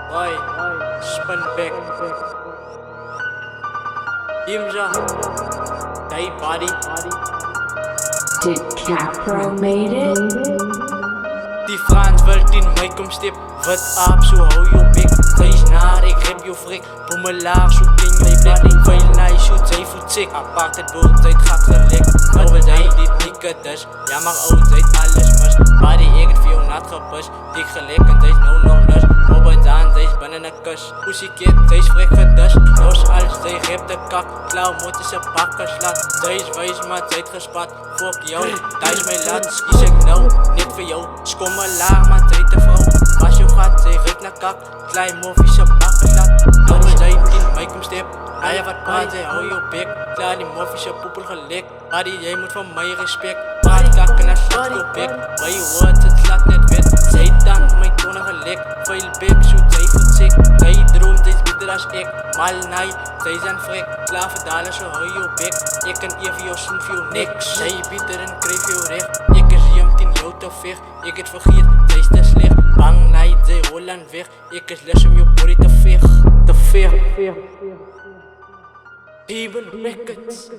Oi, Spinback Imja Day body Did Capro made it? Die Frans wil in my kom step. Wat aap, so hou jou bek. Wees naar, ek rip jou frik. Boemelaar, soek in jou blik. Veil na, jy shoot, sy voet sick. Apart het boord, sy het gat gelek. Ouwe, sy die dikke dus. Ja maar oud, sy het alles mis. Body, ek het vir jou nat gepus. Dik gelek en sy is nou nog lus. Bobbe daan, sy is binnen 'n kus. Oesie keet, sy is vrek gedus. Los als, sy rep de kak. Klauw, moet sy bakken slat. Sy is wijs, maar sy het gespat. Fuck jou, thuis my laat. Skies ek nou, net vir jou. Skommelaar, maar sy te vrou. Was jou gat, sy ruik na kak. Klein moffie sy bakken slat. Ouwe, sy in my kom step. Hij wat praat, sy hou jou bek. Klaar die moffie sy poepel gelek. Buddy, jy moet van my respect. Praat kak en hy slat jou bek. My woord, sy slat net wet. Sy dan my tone gelek. Veil bek, shoot sy voet sick. Sy droom, sy is beter as ek. Mal naai, sy is aan vrek. Klaar vir dalen, so hou jou bek. Ek kan even jou soen vir jou niks. Sy beter en kryf jou recht. Ek is jem teen jou te veg. Ek het vergeet, sy is te sleg. Bang naai, sy Holland weg. Ek is lus om jou body te veg. Te veg. Even records.